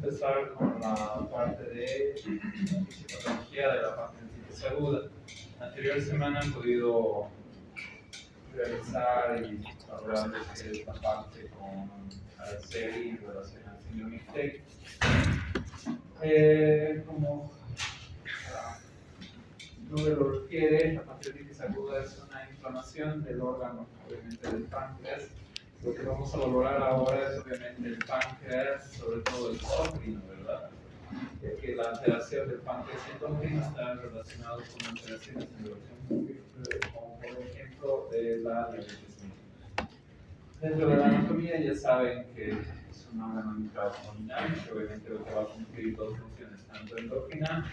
empezar con la parte de fisiopatología de la pancreatitis aguda. La anterior semana han podido realizar y hablar de que es la parte con Araceli en relación al síndrome ICTEC. Como el nombre lo refiere, la pancreatitis aguda es una inflamación del órgano, obviamente del páncreas. Lo que vamos a valorar ahora es obviamente el páncreas, sobre todo el exócrino, ¿verdad? Ya que la alteración del páncreas endocrino está relacionada con alteraciones en relación como por ejemplo de la diabetes mellitus. Dentro de la anatomía ya saben que es un órgano intraabdominal que obviamente lo que va a cumplir dos funciones, tanto endócrina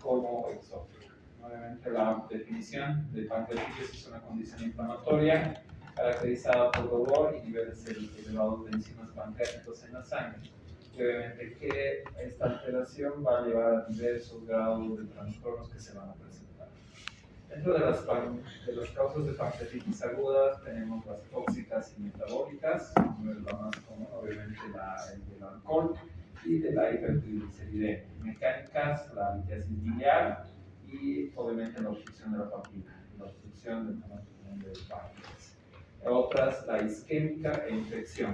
como exócrina. Obviamente la definición de pancreatitis es una condición inflamatoria caracterizada por dolor y niveles elevados de enzimas pancreáticos en la sangre. Y obviamente que esta alteración va a llevar a diversos grados de trastornos que se van a presentar. Dentro de las causas de pancreatitis aguda tenemos las tóxicas y metabólicas, como es la más común, obviamente el del alcohol y de la hipertrigliceridemia. Mecánicas, la litiasis biliar y obviamente la obstrucción de la papila, la obstrucción del páncreas. Otras, la isquémica e infección.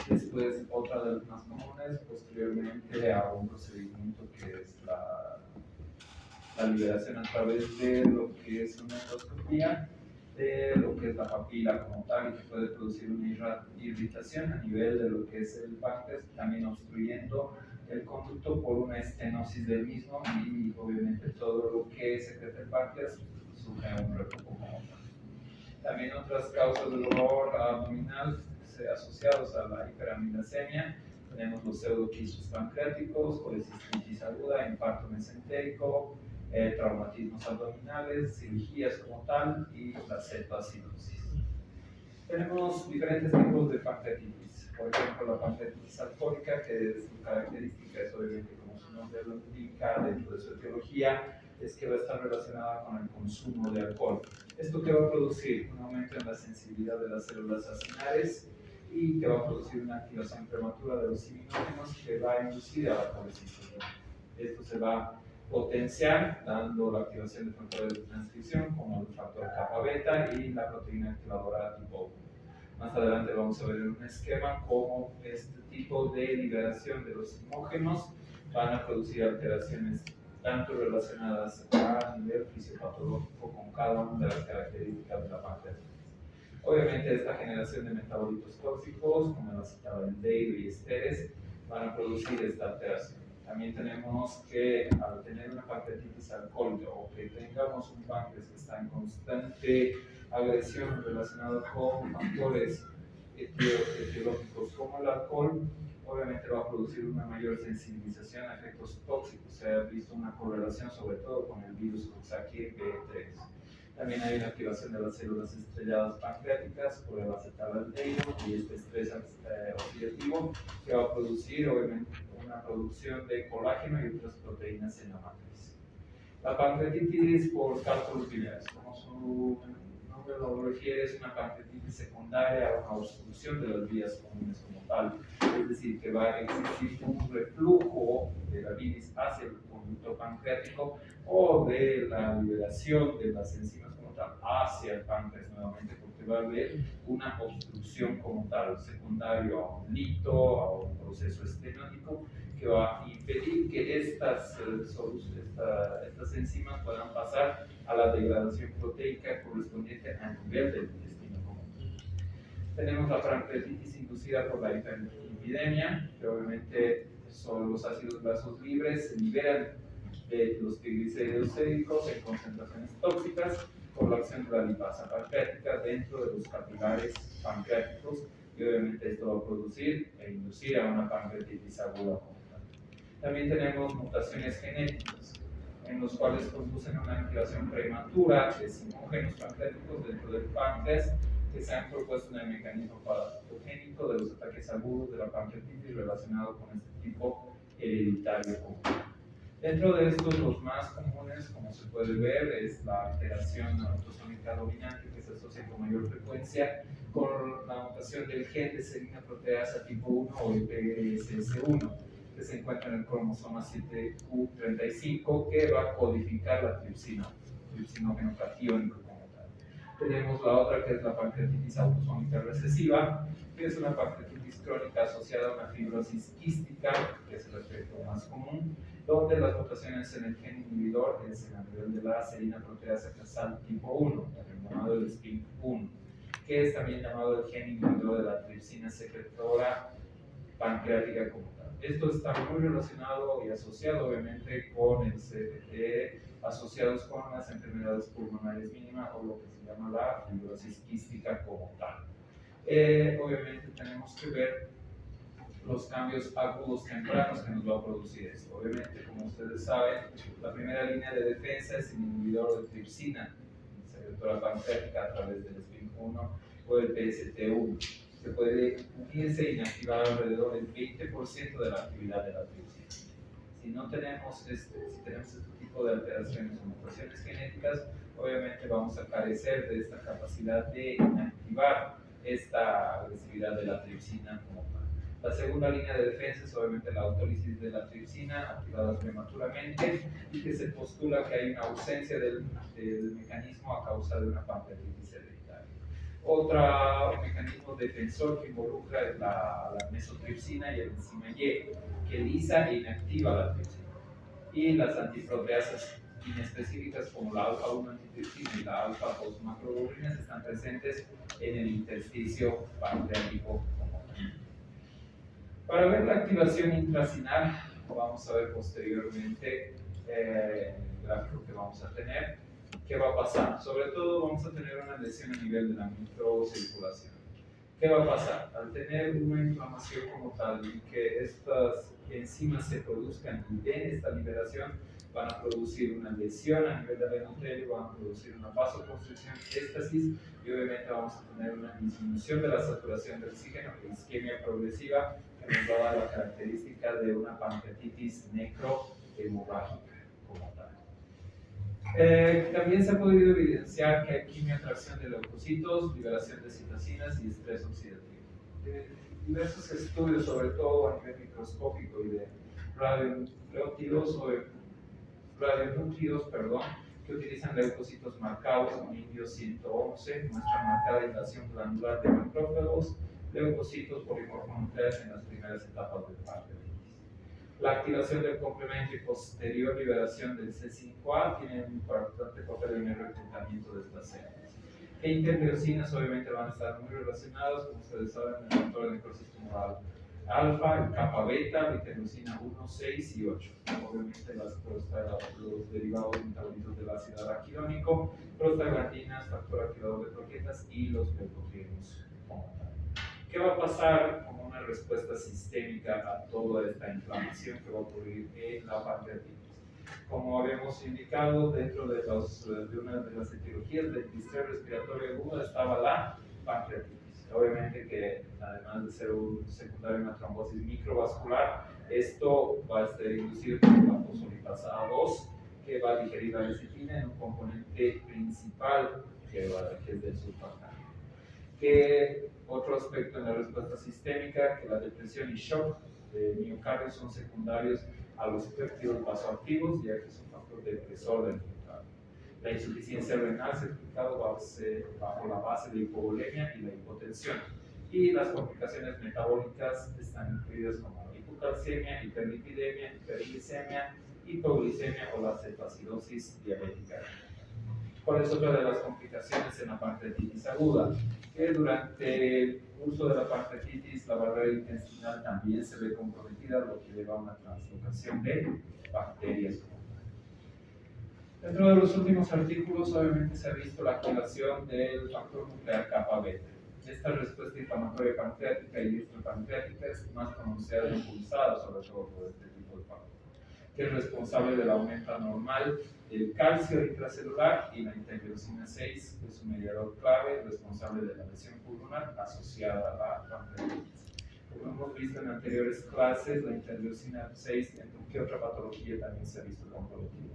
Después, otra de las más comunes, posteriormente a un procedimiento que es la liberación a través de lo que es una endoscopía, de lo que es la papila como tal, y que puede producir una irritación a nivel de lo que es el páncreas, también obstruyendo el conducto por una estenosis del mismo, y obviamente todo lo que secreta el páncreas sufre un reflujo como tal. También otras causas de dolor abdominal asociados a la hiperamigdasemia, tenemos los pseudoquistos pancreáticos, colecistitis aguda, infarto mesentérico, traumatismos abdominales, cirugías como tal y la cetoacidosis. Tenemos diferentes tipos de pancreatitis. Por ejemplo, la pancreatitis alcohólica, que su característica es obviamente, como su nombre lo indica, dentro de su etiología, es que va a estar relacionada con el consumo de alcohol. ¿Esto qué va a producir? Un aumento en la sensibilidad de las células acinares y que va a producir una activación prematura de los imunógenos que va a inducir a la colecistosis. Esto se va a potenciar dando la activación de factores de transcripción como el factor kappa beta y la proteína activadora tipo 1. Más adelante vamos a ver en un esquema cómo este tipo de liberación de los imógenos van a producir alteraciones tanto relacionadas a nivel fisiopatológico con cada una de las características de la pancreatitis. Obviamente esta generación de metabolitos tóxicos como el acetaldehido y esteres van a producir esta alteración. También tenemos que al tener una pancreatitis alcohólica o que tengamos un páncreas que está en constante agresión relacionada con factores etiológicos como el alcohol, obviamente va a producir una mayor sensibilización a efectos tóxicos. Se ha visto una correlación sobre todo con el virus Coxsackie B3. También hay una activación de las células estrelladas pancreáticas por el acetaldehido y este estrés oxidativo que va a producir obviamente una producción de colágeno y otras proteínas en la matriz. La pancreatitis por cálculos biliares, como su nombre lo refiere, es una pancreatitis secundaria a una obstrucción de las vías comunes como tal, es decir, que va a existir un reflujo de la bilis hacia el conducto pancreático o de la liberación de las enzimas como tal hacia el páncreas nuevamente, porque va a haber una obstrucción como tal, secundario a un lito, a un proceso estenótico, que va a impedir que estas enzimas puedan pasar a la degradación proteica correspondiente al nivel del intestino común. Tenemos la pancreatitis inducida por la hiperlipidemia, que obviamente son los ácidos grasos libres, se liberan de los triglicéridos séricos en concentraciones tóxicas por la acción de la lipasa pancreática dentro de los capilares pancreáticos, y obviamente esto va a producir e inducir a una pancreatitis aguda. También tenemos mutaciones genéticas, en los cuales conducen a una activación prematura de sinógenos pancreáticos dentro del páncreas, que se han propuesto en el mecanismo patogénico de los ataques agudos de la pancreatitis relacionado con este tipo hereditario común. Dentro de estos, los más comunes, como se puede ver, es la alteración autosómica dominante que se asocia con mayor frecuencia con la mutación del gen de serina proteasa tipo 1 o el PSS1, que se encuentra en el cromosoma 7q35, que va a codificar la tripsinógeno catiónico como tal. Tenemos la otra, que es la pancreatitis autosómica recesiva, que es una pancreatitis crónica asociada a una fibrosis quística, que es el efecto más común, donde las mutaciones en el gen inhibidor es a nivel de la serina proteasa casal tipo 1, llamado el SPINK1, que es también llamado el gen inhibidor de la tripsina secretora pancreática como tal. Esto está muy relacionado y asociado obviamente con el CPT, asociados con las enfermedades pulmonares mínimas o lo que se llama la fibrosis quística como tal. Obviamente tenemos que ver los cambios agudos tempranos que nos va a producir esto. Obviamente, como ustedes saben, la primera línea de defensa es el inhibidor de tripsina, secretora pancreática a través del SPINK1 o el PST1. Se puede unirse e inactivar alrededor del 20% de la actividad de la tripsina. Si no tenemos si tenemos este tipo de alteraciones o mutaciones genéticas, obviamente vamos a carecer de esta capacidad de inactivar esta agresividad de la tripsina como tal. La segunda línea de defensa es obviamente la autólisis de la tripsina activada prematuramente y que se postula que hay una ausencia del mecanismo a causa de una pancreatitis hereditaria. Otro mecanismo defensor que involucra es la mesotripsina y el enzima Y, que lisa e inactiva la tripsina. Y las antiproteasas inespecíficas como la alfa-1 antitripsina y la alfa-2 macroglobulinas están presentes en el intersticio pancreático. Para ver la activación intracinal, vamos a ver posteriormente en el gráfico que vamos a tener, qué va a pasar. Sobre todo vamos a tener una lesión a nivel de la microcirculación. ¿Qué va a pasar? Al tener una inflamación como tal y que estas enzimas se produzcan y den esta liberación, van a producir una lesión a nivel del endotelio, van a producir una vasoconstricción, éstasis, y obviamente vamos a tener una disminución de la saturación de oxígeno, isquemia progresiva, que nos va a dar la característica de una pancreatitis necrohemorrágica como tal. También se ha podido evidenciar que hay quimioatracción de leucocitos, liberación de citocinas y estrés oxidativo. Diversos estudios, sobre todo a nivel microscópico y de radionúclidos, que utilizan leucocitos marcados con indio 111, muestran marcada invasión glandular de macrófagos, leucocitos polimorfonucleares en las primeras etapas del pancreatitis. La activación del complemento y posterior liberación del C5A tiene un importante papel en el reclutamiento de estas células. E interleucinas obviamente van a estar muy relacionados, como ustedes saben, en el factor de necrosis tumoral alfa, el kappa beta, la interleucina 1, 6 y 8. Obviamente los derivados metabolitos del ácido araquidónico, prostaglandinas, factor activador de plaquetas y los leucotrienos como tal. ¿Qué va a pasar como una respuesta sistémica a toda esta inflamación que va a ocurrir en la pancreatitis? Como habíamos indicado, dentro de una de las etiologías del distrés respiratorio agudo estaba la pancreatitis. Obviamente que además de ser un secundario en una trombosis microvascular, esto va a estar inducido por la fosfolipasa A2, que va a digerir la lecitina en un componente principal que es del surfactante. Que otro aspecto en la respuesta sistémica, que la depresión y shock de miocardio son secundarios a los péptidos vasoactivos, ya que es un factor depresor del miocardio. La insuficiencia renal se ha explicado bajo la base de hipovolemia y la hipotensión. Y las complicaciones metabólicas están incluidas como la hipocalcemia, hiperlipidemia, hiperglicemia, hipoglicemia o la cetoacidosis diabética. ¿Cuál es otra de las complicaciones en la pancreatitis aguda? Que durante el curso de la pancreatitis la barrera intestinal también se ve comprometida, lo que lleva a una translocación de bacterias. Dentro de los últimos artículos, obviamente se ha visto la activación del factor nuclear kappa beta. Esta respuesta inflamatoria pancreática y extrapancreática es más pronunciada e impulsada, sobre todo por este tipo de factor, que es responsable del aumento anormal del calcio intracelular, y la interleucina 6 es un mediador clave responsable de la lesión pulmonar asociada a la pancreatitis. Como hemos visto en anteriores clases, la interleucina 6, ¿qué otra patología también se ha visto con oncología?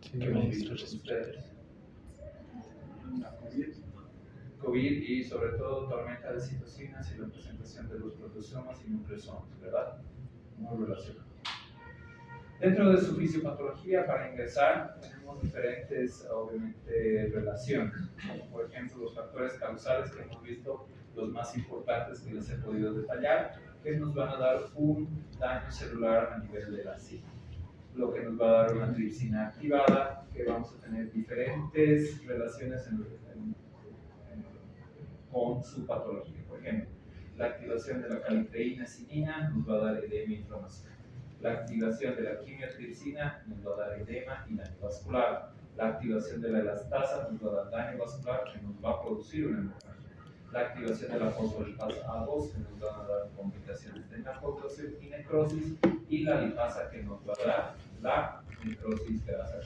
¿Qué hemos visto ustedes? COVID y sobre todo tormenta de citocinas y la presentación de los proteosomas y nucleosomas, ¿verdad? Muy relacionado. Dentro de su fisiopatología, para ingresar, tenemos diferentes, obviamente, relaciones, como por ejemplo los factores causales que hemos visto, los más importantes que les he podido detallar, que nos van a dar un daño celular a nivel de la cita, lo que nos va a dar una tripsina activada, que vamos a tener diferentes relaciones con su patología. Por ejemplo, la activación de la califreína-cinina nos va a dar edema e inflamación. La activación de la quimiotripsina nos va a dar edema y daño vascular. La activación de la elastasa nos va a dar daño vascular que nos va a producir una hemorragia. La activación de la fosfolipasa A2 que nos va a dar complicaciones de nefrosis y necrosis, y la lipasa que nos va a dar la necrosis grasa.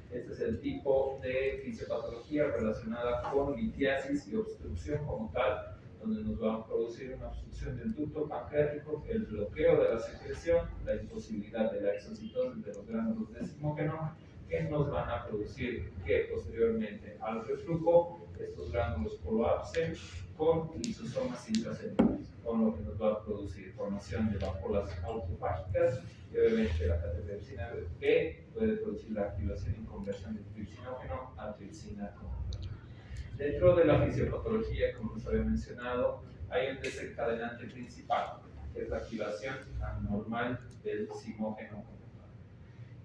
Este es el tipo de fisiopatología relacionada con litiasis y obstrucción como tal, donde nos va a producir una obstrucción del ducto pancreático, el bloqueo de la secreción, la imposibilidad de la exocitosis de los gránulos de simógeno, que nos van a producir que posteriormente al reflujo estos gránulos colapsen con lisosomas intracelulares, con lo que nos va a producir formación de vacuolas autofágicas y obviamente la catetericina B puede producir la activación y conversión de tripsinógeno a tripsina. Dentro de la fisiopatología, como les había mencionado, hay un desencadenante principal, que es la activación anormal del simógeno.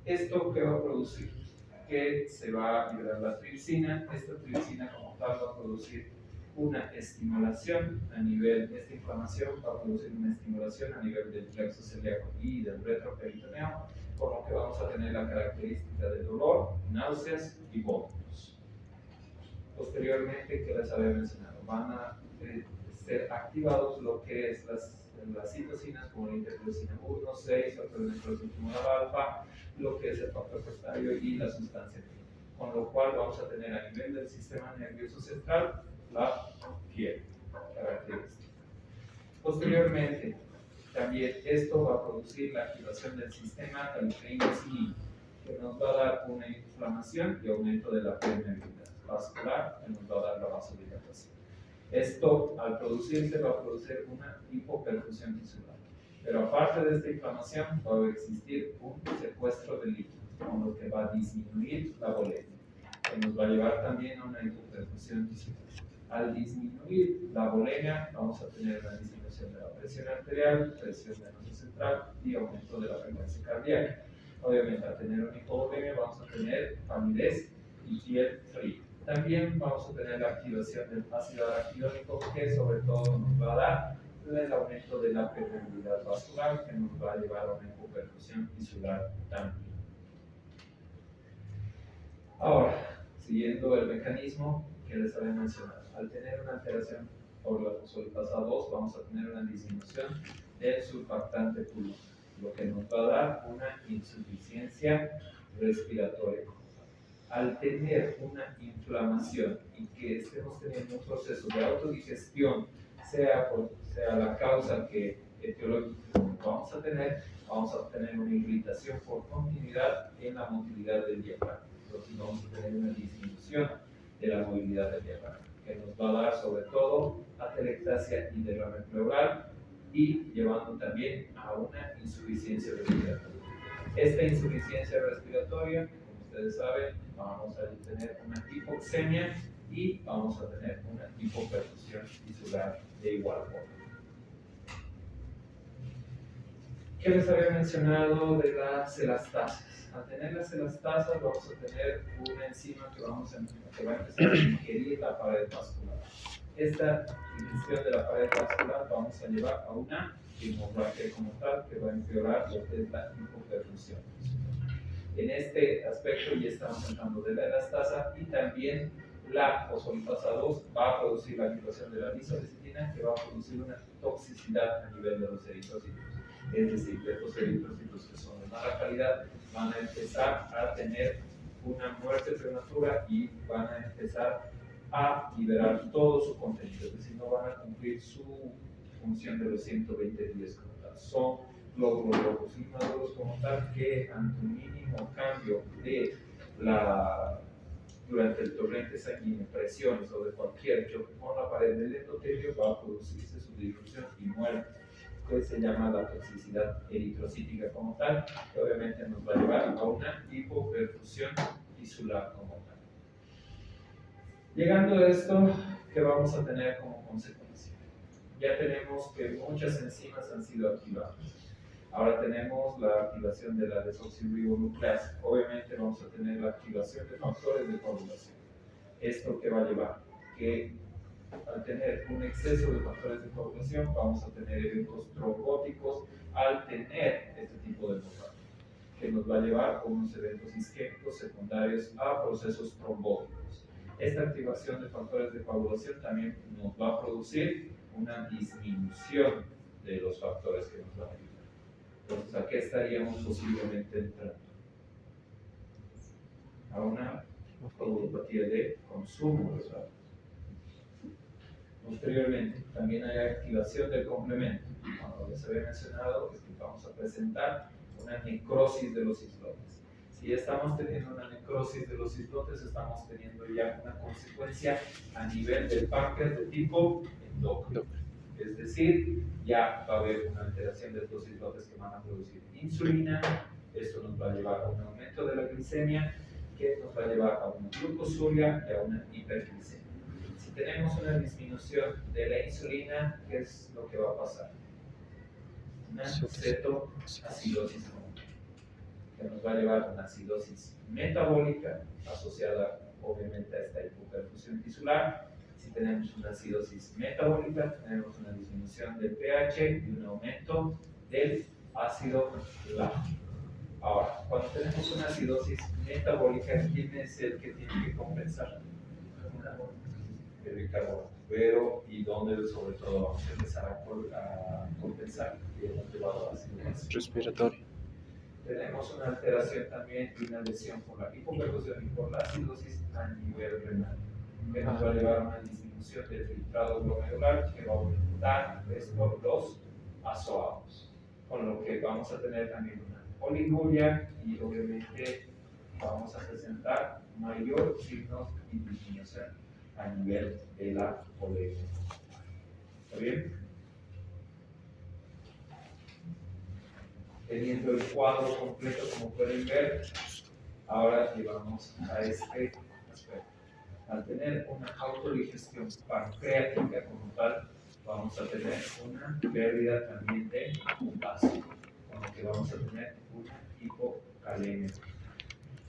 ¿Esto qué va a producir? Que se va a liberar la tripsina. Esta tripsina como tal va a producir una estimulación a nivel, esta inflamación va a producir una estimulación a nivel del plexo celíaco y del retroperitoneo, con lo que vamos a tener la característica de dolor, náuseas y vómitos. Posteriormente, que les había mencionado, van a ser activados lo que es las citocinas como la interleucina 1, 6, factor de necrosis tumoral alfa, lo que es el factor cestario y la sustancia química, con lo cual vamos a tener a nivel del sistema nervioso central la piel característica. Posteriormente, también esto va a producir la activación del sistema califreína-cinina, que nos va a dar una inflamación y aumento de la permeabilidad vascular, que nos va a dar la vasodilatación. Esto, al producirse, va a producir una hipoperfusión tisular. Pero aparte de esta inflamación, va a existir un secuestro de líquido, con lo que va a disminuir la volemia, que nos va a llevar también a una hipoperfusión tisular. Al disminuir la volemia, vamos a tener una disminución de la presión arterial, presión venosa central y aumento de la frecuencia cardíaca. Obviamente, al tener una hipovolemia, vamos a tener palidez y piel fría. También vamos a tener la activación del ácido araquidónico, que sobre todo nos va a dar el aumento de la permeabilidad vascular, que nos va a llevar a una hipoperfusión tisular también. Ahora, siguiendo el mecanismo que les había mencionado, al tener una alteración por la fosfolipasa 2, vamos a tener una disminución del surfactante pulmonar, lo que nos va a dar una insuficiencia respiratoria. Al tener una inflamación y que estemos teniendo un proceso de autodigestión, sea la causa que etiológica vamos a tener una irritación por continuidad en la motilidad del diafragma. Entonces vamos a tener una disminución de la movilidad del diafragma, que nos va a dar sobre todo atelectasia y derrame pleural, y llevando también a una insuficiencia respiratoria. Esta insuficiencia respiratoria, como ustedes saben, vamos a tener una hipoxemia y vamos a tener una hipoperfusión tisular de igual forma. ¿Qué les había mencionado de las elastasas? Al tener las elastasas vamos a tener una enzima que va a empezar a ingerir la pared vascular. Esta ingestión de la pared vascular vamos a llevar a una hemorragia como tal, que va a empeorar lo que es la hipoperfusión. En este aspecto ya estamos hablando de la elastasa, y también la fosfolipasa 2 va a producir la activación de la lisocitina, que va a producir una toxicidad a nivel de los eritrocitos. Es decir, de estos eritrocitos que son de mala calidad van a empezar a tener una muerte prematura y van a empezar a liberar todo su contenido, es decir, no van a cumplir su función de los 120 días como tal. Son glóbulos rojos inmaduros como tal que ante un mínimo cambio de durante el torrente sanguíneo, presiones o de cualquier choque con la pared del endotelio, va a producirse su difusión y muerte, que se llama la toxicidad eritrocítica como tal, que obviamente nos va a llevar a una hipoperfusión tisular como tal. Llegando a esto, ¿qué vamos a tener como consecuencia? Ya tenemos que muchas enzimas han sido activadas. Ahora tenemos la activación de la desoxirribonucleasa. Obviamente vamos a tener la activación de factores de coagulación. ¿Esto qué va a llevar? Que al tener un exceso de factores de coagulación vamos a tener eventos trombóticos al tener este tipo de fármaco, que nos va a llevar a unos eventos isquémicos secundarios a procesos trombóticos. Esta activación de factores de coagulación también nos va a producir una disminución de los factores que nos van a ayudar. Entonces, ¿a qué estaríamos posiblemente entrando? A una coagulopatía de consumo, ¿verdad? Posteriormente, también hay activación del complemento. Como les había mencionado, es que vamos a presentar una necrosis de los islotes. Si ya estamos teniendo una necrosis de los islotes, estamos teniendo ya una consecuencia a nivel del páncreas de tipo endocrino. Es decir, ya va a haber una alteración de estos islotes que van a producir insulina. Esto nos va a llevar a un aumento de la glicemia, que nos va a llevar a una glucosuria y a una hiperglicemia. Si tenemos una disminución de la insulina, ¿qué es lo que va a pasar? Una cetoacidosis que nos va a llevar a una acidosis metabólica asociada obviamente a esta hipoperfusión tisular. Si tenemos una acidosis metabólica, tenemos una disminución del pH y un aumento del ácido láctico. Ahora, cuando tenemos una acidosis metabólica, ¿quién es el que tiene que compensar? El bicarbonato. Pero, ¿y dónde sobre todo vamos a empezar a compensar? Y hemos llevado a ácido respiratorio. Tenemos una alteración también y una lesión por la hipoperfusión y por la acidosis a nivel renal, que nos va a llevar a una disminución del filtrado glomerular que va a aumentar los azoados, con lo que vamos a tener también una oliguria y obviamente vamos a presentar mayor signos y disminución a nivel de la oleemia. ¿Está bien? Teniendo el cuadro completo, como pueden ver, ahora llegamos a este aspecto. Al tener una autodigestión pancreática como tal, vamos a tener una pérdida también de potasio, con lo que vamos a tener una hipocalemia.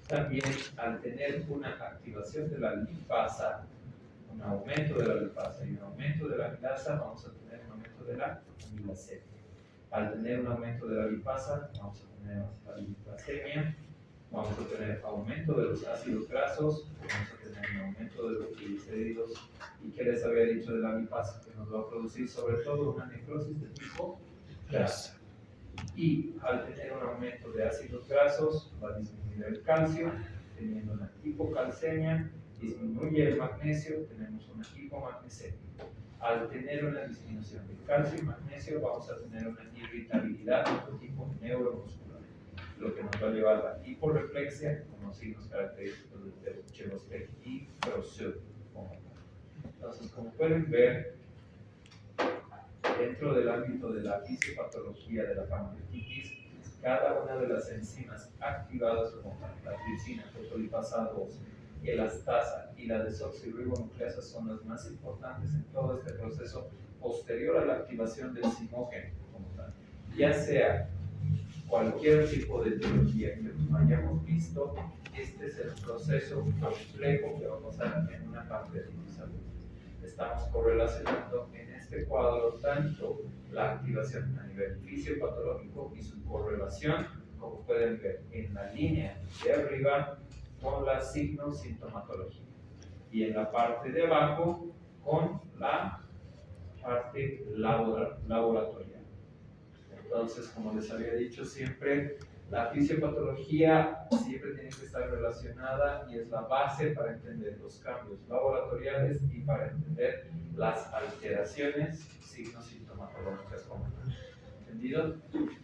También al tener una activación de la lipasa, un aumento de la lipasa y un aumento de la amilasa, vamos a tener un aumento de la amilasemia. Al tener un aumento de la lipasa, vamos a tener la lipastemia, vamos a tener aumento de los ácidos grasos, vamos a tener un aumento de los triglicéridos. ¿Y qué les había dicho de la lipasa? Que nos va a producir sobre todo una necrosis de tipo grasa. Y al tener un aumento de ácidos grasos, va a disminuir el calcio, teniendo una hipocalcemia, disminuye el magnesio, tenemos una hipomagnesemia. Al tener una disminución de calcio y magnesio, vamos a tener una irritabilidad de tipo neuromuscular, lo que nos va a llevar a la hiporreflexia, como signos característicos de Chebostek y Creutzfeldt. Entonces, como pueden ver, dentro del ámbito de la fisiopatología de la pancreatitis, cada una de las enzimas activadas como la tripsina, fosfolipasa 2, elastasa y la desoxirribonucleasa son las más importantes en todo este proceso posterior a la activación del simógeno como tal. Ya sea cualquier tipo de etiología que hayamos visto, este es el proceso complejo que va a pasar en una pancreatitis aguda. Estamos correlacionando en este cuadro tanto la activación a nivel fisiopatológico y su correlación, como pueden ver en la línea de arriba, con la signosintomatología y en la parte de abajo con la parte laboratorial. Entonces, como les había dicho siempre, La fisiopatología siempre tiene que estar relacionada y es la base para entender los cambios laboratoriales y para entender las alteraciones, signos sintomatológicos comunes. ¿Entendido?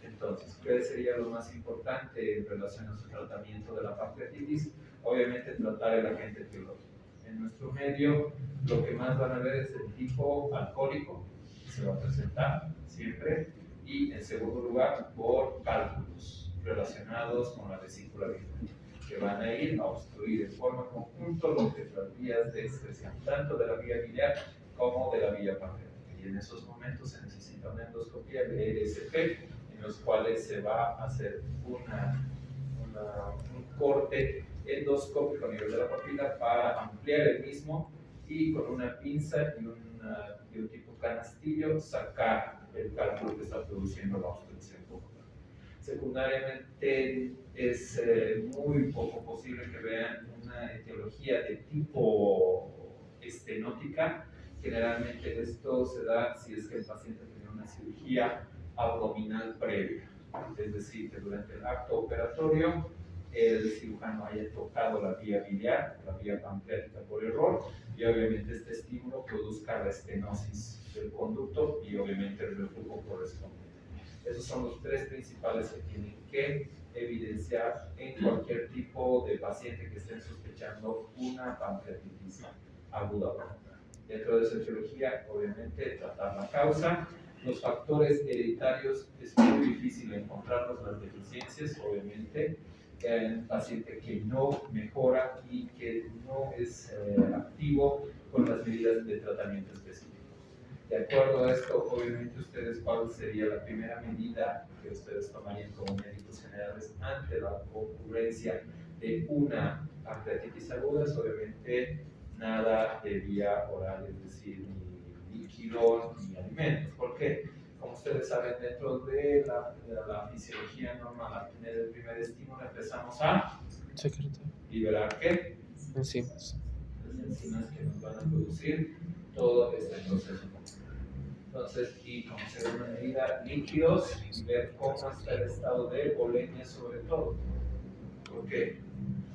Entonces, ¿qué sería lo más importante en relación a su tratamiento de la pancreatitis? Obviamente tratar el agente etiológico. En nuestro medio, lo que más van a ver es el tipo alcohólico, que se va a presentar siempre, y en segundo lugar, por cálculos relacionados con la vesícula biliar, que van a ir a obstruir en forma conjunta lo que es las vías de excreción, tanto de la vía biliar como de la vía pancreática. Y en esos momentos se necesita una endoscopía de ERSP, en los cuales se va a hacer un corte endoscópico a nivel de la papila para ampliar el mismo y con una pinza y un tipo canastillo sacar el cálculo que está produciendo la obstrucción pulmonar. Secundariamente es muy poco posible que vean una etiología de tipo estenótica. Generalmente esto se da si es que el paciente tiene una cirugía abdominal previa, es decir, que durante el acto operatorio el cirujano haya tocado la vía biliar, la vía pancreática por error, y obviamente este estímulo produzca la estenosis del conducto y obviamente el reflujo correspondiente. Esos son los tres principales que tienen que evidenciar en cualquier tipo de paciente que estén sospechando una pancreatitis aguda. Dentro de esa etiología, obviamente, tratar la causa. Los factores hereditarios es muy difícil encontrarlos, las deficiencias, obviamente, en un paciente que no mejora y que no es activo con las medidas de tratamiento específico. De acuerdo a esto, obviamente ustedes, ¿cuál sería la primera medida que ustedes tomarían como médicos generales ante la ocurrencia de una pancreatitis aguda? Obviamente nada de vía oral, es decir, ni líquidos ni alimentos. ¿Por qué? Como ustedes saben, dentro de la fisiología normal, al tener el primer estímulo, empezamos a liberar ¿qué? Enzimas. Las enzimas que nos van a producir todo este proceso. Entonces, y como segunda medida, líquidos y ver cómo está el estado de volemia sobre todo. Porque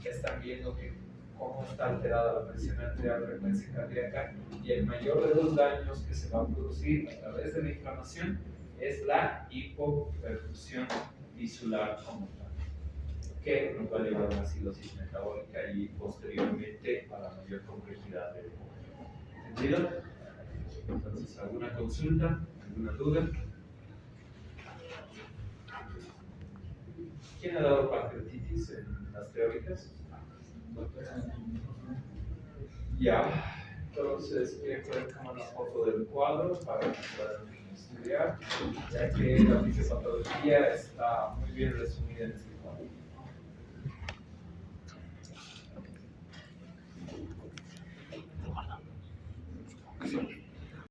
están viendo que cómo está alterada la presión arterial, frecuencia cardíaca, y el mayor de los daños que se va a producir a través de la inflamación es la hipoperfusión tisular como tal, que nos va a llevar a una acidosis metabólica y posteriormente a la mayor complejidad del cuerpo. ¿Entendido? Entonces, ¿alguna consulta? ¿Alguna duda? ¿Quién ha dado pancreatitis en las teóricas? Ya. Entonces, voy a poner como una foto del cuadro para que puedan estudiar, ya que la fisiopatología está muy bien resumida en este cuadro.